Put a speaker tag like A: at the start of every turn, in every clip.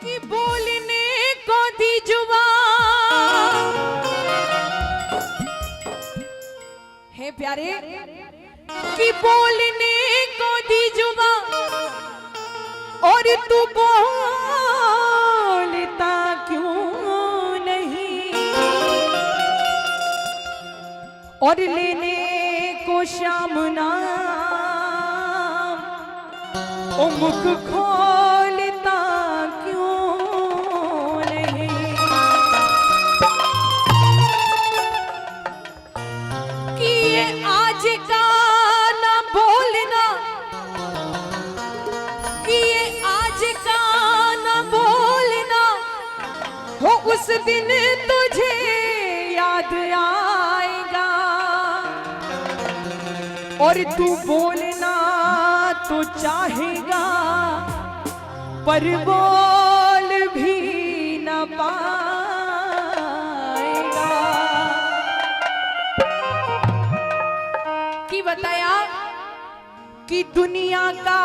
A: कि बोलने को दी जुबान है प्यारे, कि बोलने को दी जुबान और तू बोलता क्यों नहीं, और लेने को श्याम नाम ओ मुख खोलता क्यों नहीं, कि ये आज का ना बोलना, कि ये आज का ना बोलना हो उस दिन तुझे याद आएगा, और तू बोलना तो चाहेगा पर बोल भी न पाएगा। कि बताया कि दुनिया का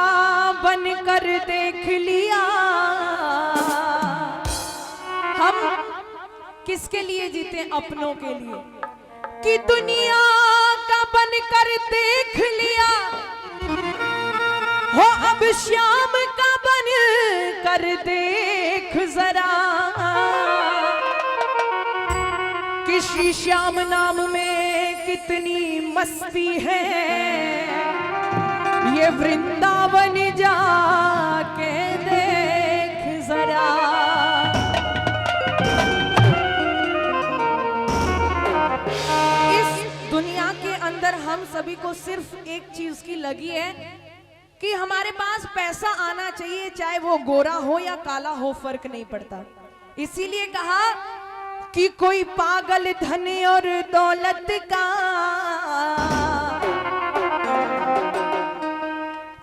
A: बनकर देख लिया, हम किसके लिए जीते? अपनों के लिए। कि दुनिया का बनकर देख लिया हो, अब श्याम का बन कर देख जरा, कि श्री श्याम नाम में कितनी मस्ती है, ये वृंदावन जाके देख जरा। इस दुनिया के अंदर हम सभी को सिर्फ एक चीज की लगी है कि हमारे पास पैसा आना चाहिए, चाहे वो गोरा हो या काला हो, फर्क नहीं पड़ता। इसीलिए कहा कि कोई पागल धन और दौलत का,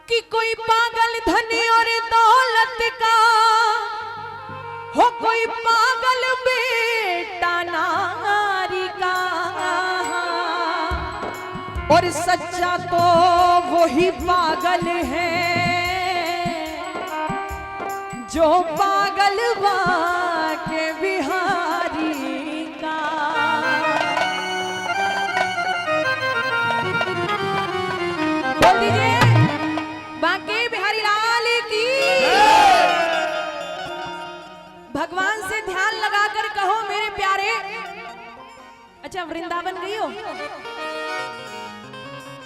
A: कि कोई पागल धन और दौलत का हो, कोई पागल बेटा नारी का, और सच्चा तो वही पागल है जो पागल के बिहारी का। बोल दीजिए बांके बिहारी लाल की। भगवान से ध्यान लगाकर कहो मेरे प्यारे। अच्छा, वृंदावन गई हो?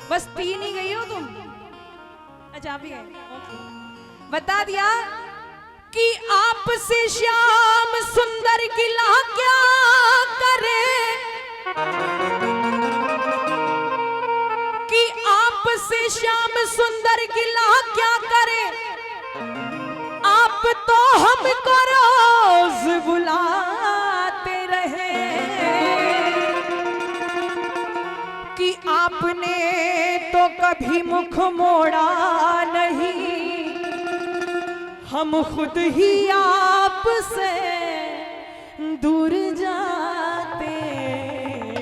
A: बस 3 ही गई हो तुम? अच्छा, आप ही गए। बता दिया कि आपसे श्याम सुंदर गिला क्या करे, कि आपसे श्याम सुंदर गिला क्या करे, आप तो हमको रोज बुलाते रहे, कि आपने तो कभी मुख मोड़ा नहीं, हम खुद ही आपसे दूर जाते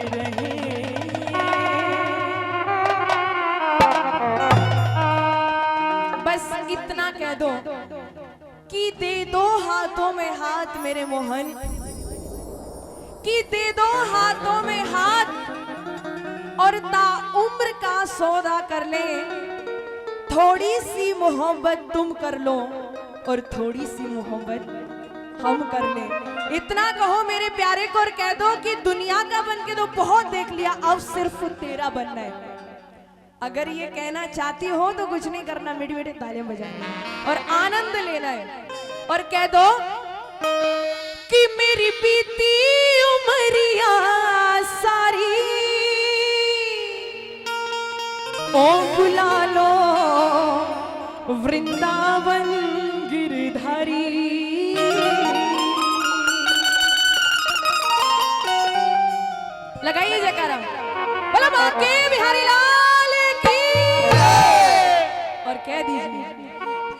A: रहे। बस इतना कह दो कि दे दो हाथों में हाथ मेरे मोहन, कि दे दो हाथों में हाथ और ताउम्र का सौदा कर ले, थोड़ी सी मोहब्बत तुम कर लो और थोड़ी सी मोहब्बत हम कर ले। इतना कहो मेरे प्यारे को और कह दो कि दुनिया का बन के तो बहुत देख लिया, अब सिर्फ तेरा बनना है। अगर ये कहना चाहती हो तो कुछ नहीं करना, मीठी मीठी तालियां बजानी और आनंद लेना है, और कह दो कि मेरी बीती उमरिया सारी ओ बुला लो वृंदावन गिरधारी। लगाइए जयकारा, बोलो बांके बिहारी लाल की। और कह दीजिए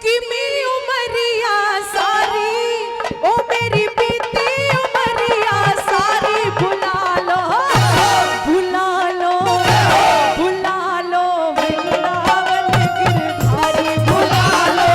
A: कि मेरी उमरिया सारी ओ मेरी बीती उमरिया सारी बुला लो, बुला लो, बुला लो वृंदावन गिरधारी, बुला लो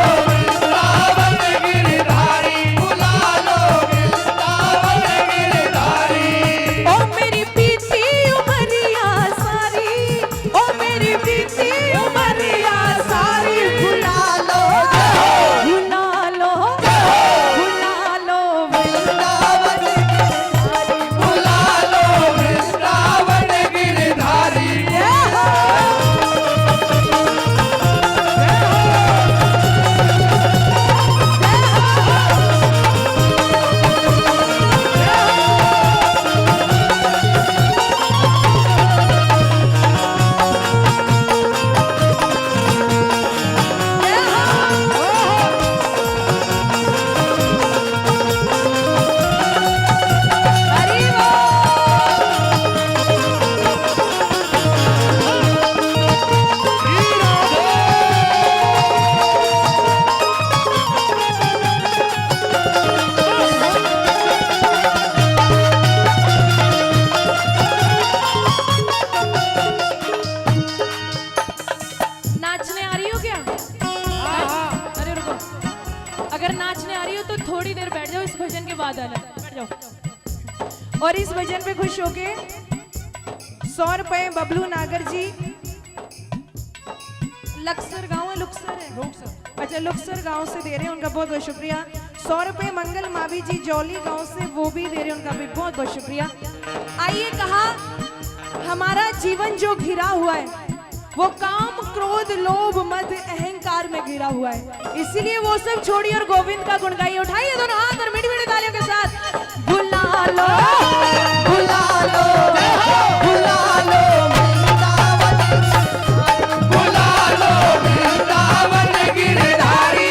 A: आ रही हो तो थोड़ी देर बैठ जाओ, इस भजन के बाद आना, बैठ जाओ। और इस भजन पे खुश होके 100 रुपए बबलू नागर जी, लक्सर गांव है, लुक्सर है, अच्छा लुक्सर गांव से दे रहे हैं, उनका बहुत बहुत शुक्रिया। 100 रुपए मंगल मावी जी जौली गांव से, वो भी दे रहे हैं, उनका भी बहुत बहुत शुक्रिया। आइए, कहा हमारा जीवन जो घिरा हुआ है वो काम क्रोध लोभ मद अहंकार में घिरा हुआ है, इसीलिए वो सब छोड़िए और गोविंद का गुण गाइए। उठाइए दोनों हाथ और मीठी मीठी तालियों के साथ, बुला लो बुला लो बुला लो
B: बुला लो वृंदावन गिरधारी।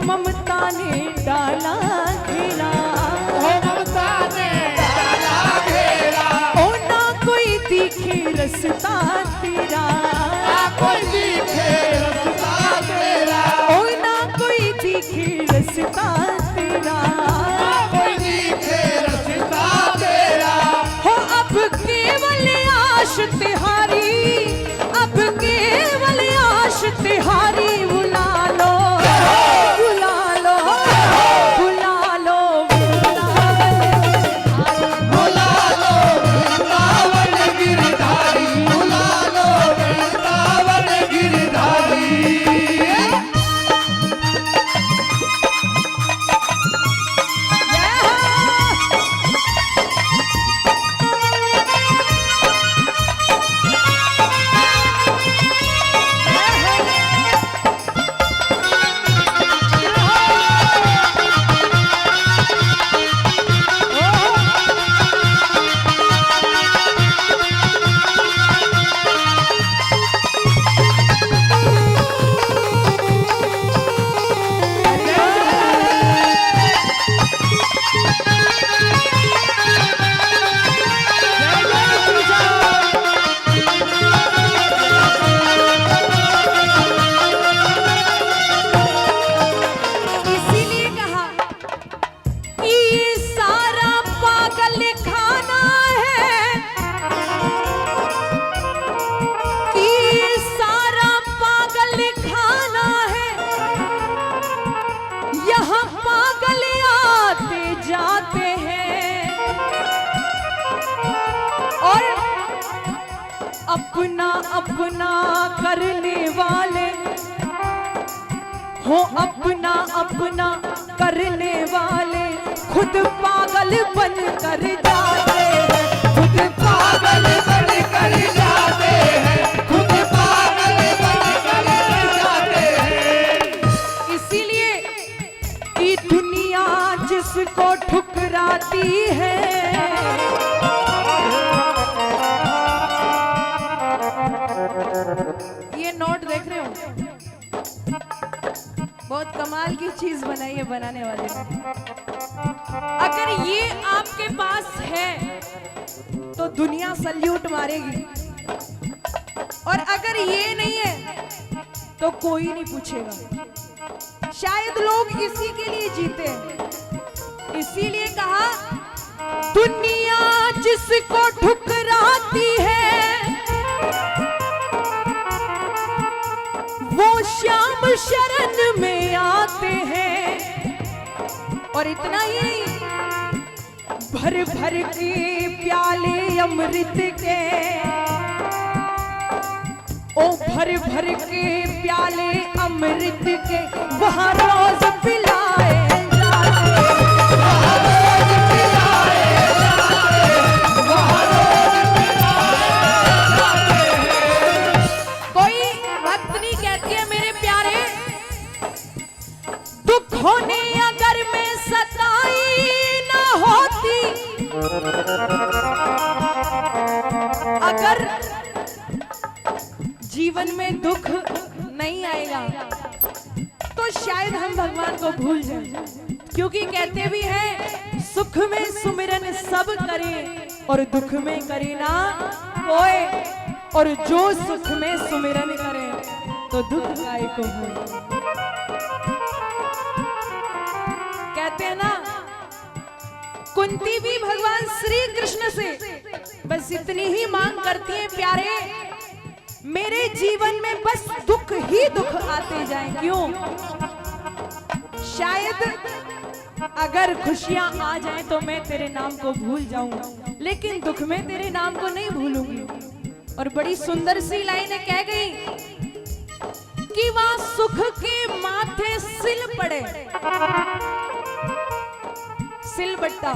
A: ममता ने डाला घेरा,
B: ममता ने डाला घेरा,
A: ओ ना कोई दिखे रस्ता तेरा,
B: कोई दिखे रस्ता तेरा,
A: ओ ना कोई दिखे रस्ता तेरा,
B: कोई दिखे रस्ता तेरा।
A: हो अब केवल आश तिहारी, अब केवल आश तिहारी, बुला लो अपना अपना करने वाले हो, अपना अपना करने वाले खुद पागल बन कर जाते हैं,
B: खुद पागल बन कर जाते हैं, खुद पागल बन कर जाते हैं।
A: इसीलिए कि दुनिया जिसको ठुकराती है, ये नोट देख रहे हो, बहुत कमाल की चीज बनाई है बनाने वाले ने। अगर ये आपके पास है तो दुनिया सल्यूट मारेगी, और अगर ये नहीं है तो कोई नहीं पूछेगा। शायद लोग इसी के लिए जीते हैं, इसीलिए कहा दुनिया जिसको ठुकराती है वो श्याम शरण में आते हैं। और इतना ही, भर भर के प्याले अमृत के, ओ भर भर के प्याले अमृत के वहाँ रोज पिलाए जाते,
B: वहाँ रोज पिलाए जाते, वहाँ रोज पिलाए जाते।
A: कोई भक्तनी कहती है मेरे प्यारे, दुख होने अगर मैं सताई ना होती, अगर जीवन में दुख नहीं आएगा तो शायद हम भगवान को भूल जाएं, क्योंकि कहते भी हैं सुख में सुमिरन सब करें और दुख में करे ना कोई, और जो सुख में सुमिरन करे तो दुख काय को हो। कहते हैं ना, कुंती भी भगवान श्री कृष्ण से बस इतनी ही मांग करती है, प्यारे मेरे जीवन में बस दुख ही दुख आते जाएं। क्यों? शायद अगर खुशियां आ जाएं तो मैं तेरे नाम को भूल जाऊं, लेकिन दुख में तेरे नाम को नहीं भूलूंगी। और बड़ी सुंदर सी लाइन कह गई कि वहां सुख के माथे सिल पड़े। सिल बट्टा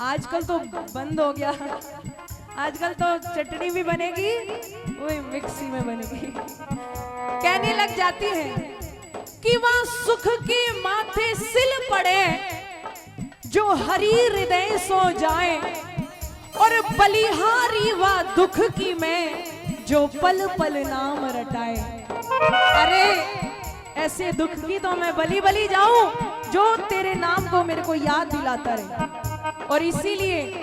A: आजकल तो बंद हो गया, आजकल तो चटनी भी बनेगी वही मिक्सी में बनेगी। कहने लग जाती है कि वहां सुख के माथे सिल पड़े, जो हरि हृदय सो जाए, और बलिहारी व दुख की मैं, जो पल पल नाम रटाए। अरे ऐसे दुख की तो मैं बली बली जाऊं जो तेरे नाम को मेरे को याद दिलाता रहे। और इसीलिए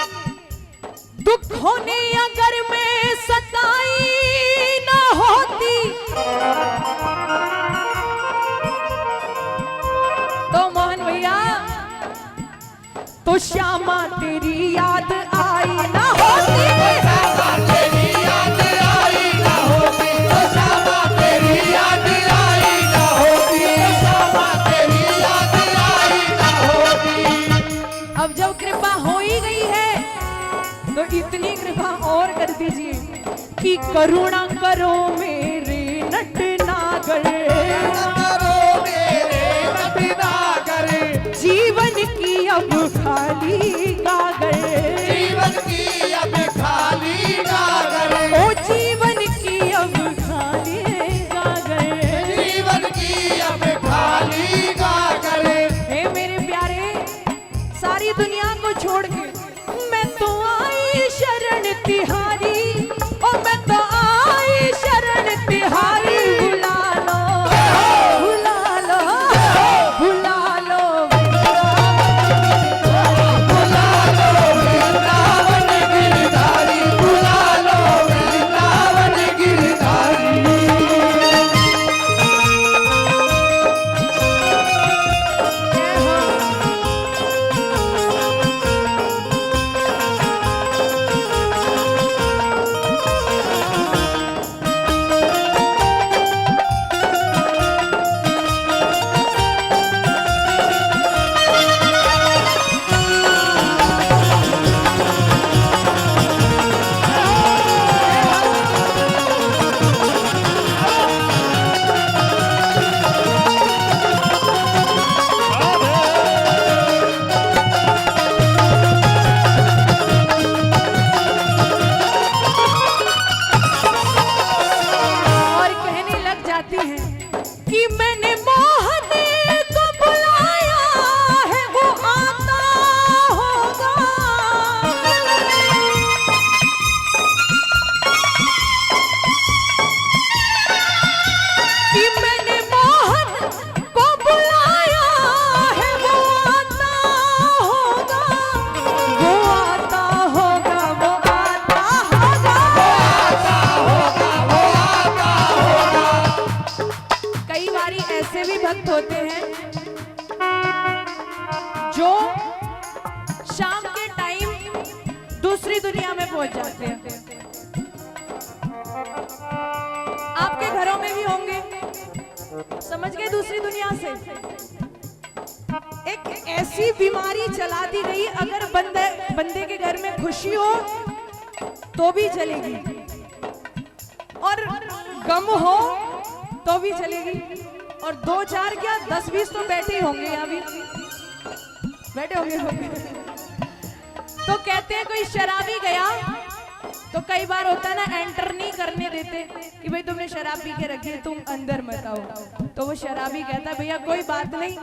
A: दुख होने अगर मैं सताई ना होती तो मोहन भैया तो श्यामा तेरी याद आई ना होती।
B: श्यामा तेरी याद आई ना होती, श्यामा तेरी याद आई ना होती, श्यामा तेरी याद आई ना होती।
A: अब जब कृपा हो ही गई है तो इतनी कृपा और कर दीजिए कि करुणा करो मेरे नट नागर, जीवन की अब खाली गागर,
B: जीवन की अब खाली गागर,
A: ओ जीवन की अब खाली गागर,
B: जीवन की अब खाली गागर।
A: हे मेरे प्यारे, सारी दुनिया को छोड़ के मैं तो आई शरण तिहारी, ओ मैं तो आई शरण तिहारी। बुला लो बुला लो बुला लो
B: वृंदावन गिरधारी, बुला लो वृंदावन गिरधारी।
A: और कहने लग जाती हैं कि मैंने मोहन को बुलाया है, वो आता होगा। कि मैंने मोहन को बुलाया है, वो आता होगा, वो आता होगा, वो आता होगा। कई बारी ऐसे भी भक्त होते हैं जो शाम के टाइम दूसरी दुनिया में पहुंच जाते हैं। आपके घरों में भी होंगे, समझ गए? दूसरी दुनिया से एक ऐसी बीमारी चला दी गई, अगर बंदे के घर में खुशी हो तो भी चलेगी, और गम हो तो भी चलेगी। और 2-4 क्या 10-20 तो बैठे ही होंगे, यहाँ भी बैठे होंगे। तो कहते हैं कोई शराबी गया तो कई बार होता है ना, एंटर नहीं करने देते कि भाई तुमने शराब पी के रखी है, तुम अंदर मत आओ। तो वो शराबी कहता है भैया कोई बात नहीं,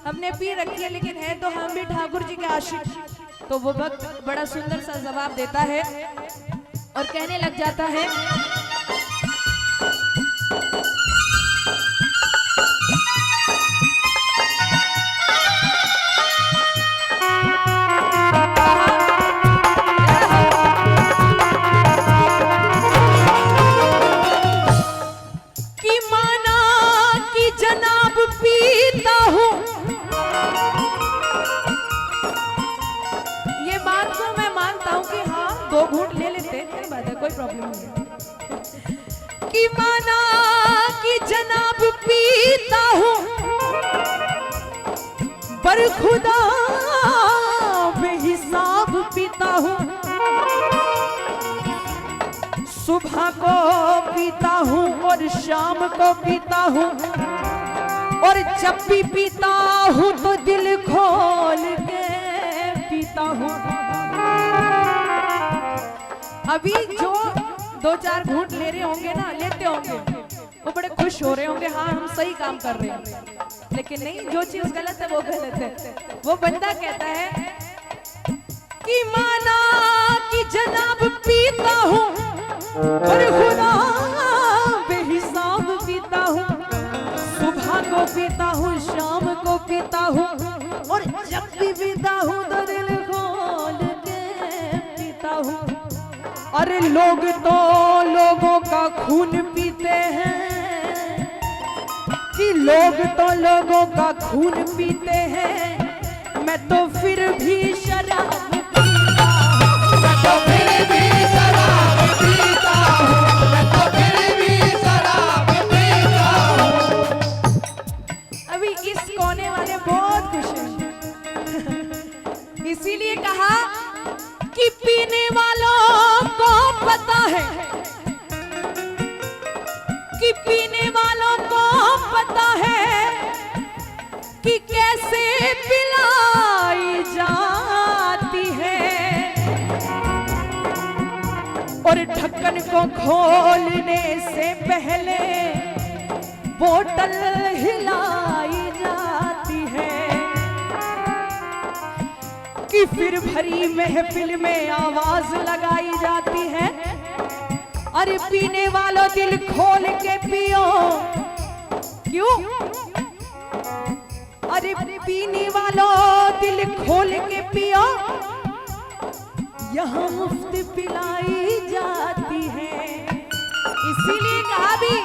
A: हमने पी रखी है, लेकिन है तो हम भी ठाकुर जी के आशिक। तो वो भक्त बड़ा सुंदर सा जवाब देता है और कहने लग जाता है प्रॉब्लम है कि माना कि जनाब पीता हूँ पर खुदा बेहिसाब पीता हूँ। सुबह को पीता हूँ और शाम को पीता हूँ, और जब भी पीता हूँ तो दिल खोल के पीता हूँ। अभी जो 2-4 घूंट ले रहे होंगे ना, लेते होंगे, वो बड़े खुश हो रहे होंगे, हाँ हम सही काम कर रहे हैं। लेकिन नहीं, जो चीज गलत है वो गलत है। वो बंदा कहता है कि माना कि जनाब पीता हूँ और खुदा बेहिसाब पीता हूँ। सुबह को पीता हूँ, शाम को पीता हूँ, और जब भी पीता हूँ तो दिल खोल के पीता हूँ। अरे लोग तो लोगों का खून पीते हैं, कि लोग तो लोगों का खून पीते हैं, मैं तो फिर भी शराब पीता हूँ।
B: मैं तो फिर भी शराब पीता हूँ, मैं तो फिर भी शराब पीता हूँ।
A: अभी इस कोने वाले बहुत खुश हैं। इसीलिए कहा कि पीने वालों को पता है, कि पीने वालों को पता है कि कैसे पिलाई जाती है, और ढक्कन को खोलने से पहले बोतल हिलाई जाती है, कि फिर भरी महफिल में आवाज लगाई जाती है, अरे पीने वालों दिल खोल के पियो। क्यों? अरे पीने वालों दिल खोल के पियो, यहाँ मुफ्त पिलाई जाती है। इसीलिए कहा भी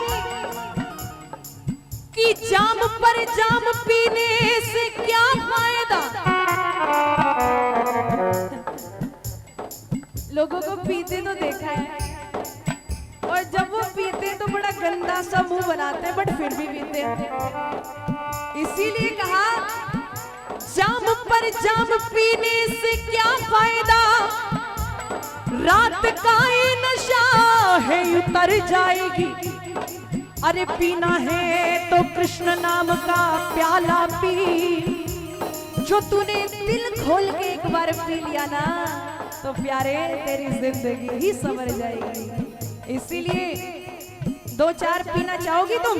A: कि जाम पर जाम पीने से क्या फायदा। लोगों को पीते तो देखा है, और जब वो पीते तो बड़ा गंदा सा मुंह बनाते हैं, बट फिर भी पीते हैं। इसीलिए कहा जाम पर जाम पीने से क्या फायदा, रात का ये नशा है उतर जाएगी। अरे पीना है तो कृष्ण नाम का प्याला पी, जो तूने दिल खोल के एक बार पी लिया ना, तो प्यारे तेरी जिंदगी ही संवर जाएगी। इसीलिए 2-4 पीना चाहोगी तुम,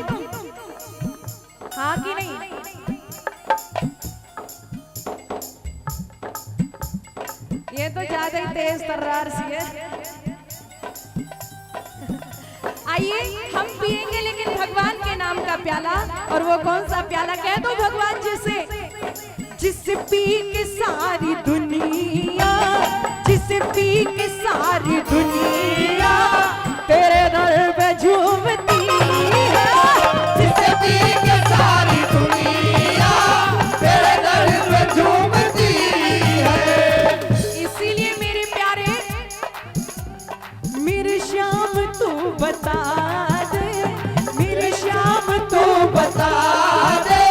A: हाँ कि नहीं? ये तो ज्यादा ही तेज तर्रार सी है। आइए हम पिएंगे, लेकिन भगवान के नाम का प्याला। और वो कौन सा प्याला? कह दो भगवान जिसे पी के सारी दुनिया, जिसे पी के सारी दुनिया तेरे दर पे झूमती है,
B: जिसे पी के सारी दुनिया तेरे दर पे झूमती है।
A: इसीलिए मेरे प्यारे, मेरे श्याम तू बता दे, मेरे श्याम तू
B: बता दे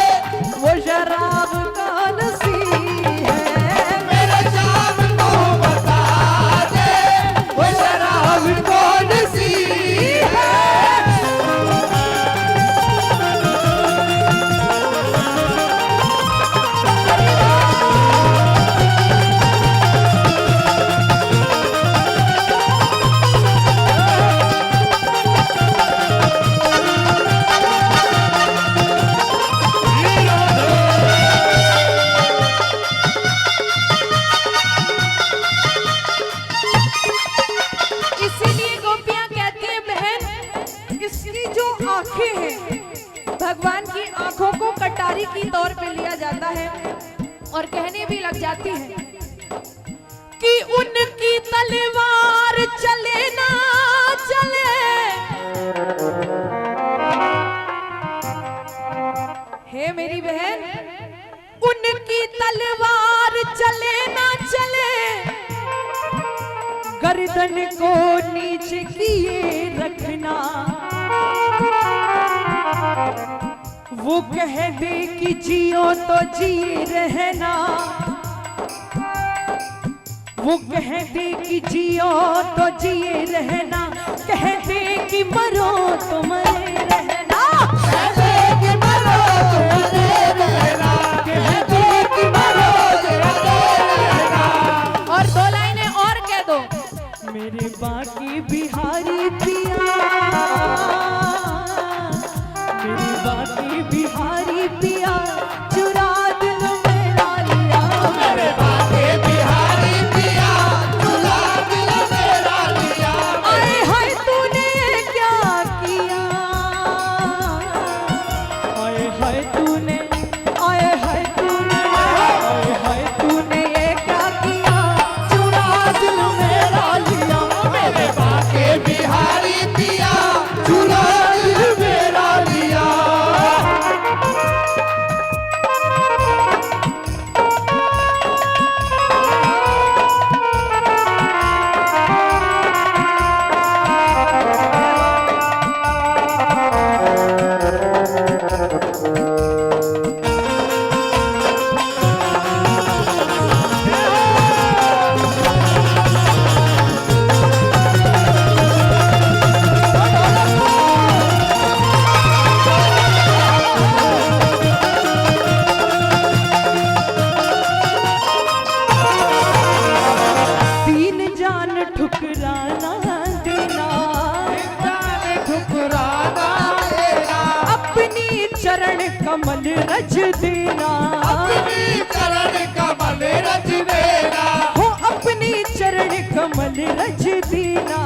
A: वो शराब कौन सी है,
B: मेरे श्याम को बता दे वो शराब कौन सी है।
A: इसीलिए गोपियां कहती हैं बहन, इसकी जो आंखें हैं, भगवान की आंखों को कटारी की तौर पे लिया जाता है, और कहने भी लग जाती है कि उनकी तलवार चले ना चले, हे मेरी बहन, उनकी तलवार चले ना चले, गर्दन मन को नीचे किए रखना, वो कह दे कि जियो तो जिए रहना, वो कह दे कि जियो तो जिए रहना, कह दे कि मरो तो मरे रहना,
B: कह दे कि मरो तो मरे रहना, कह दे कि मरो तो मरे रहना।
A: और दो लाइनें और कह दो। मेरे बाकी बिहारी पिया, मेरे बाकी बिहारी पिया, चुरा दिल मेरा लिया,
B: मेरे बाके बिहारी पिया, चुरा दिल मेरा लिया।
A: आए हाय तूने क्या किया, आए हाय तूने, आए हाय तूने, आए हाय तूने ये क्या किया, चुरा दिल मेरा लिया,
B: मेरे बाके बिहारी पिया, चुरा दिल मेरा लिया।
A: तीन जान ठुकराना देना,
B: जाने ठुकराना देना,
A: अपनी चरण कमल रज देना,
B: अपनी चरण कमल रच देना,
A: हो अपनी चरण कमल रज देना,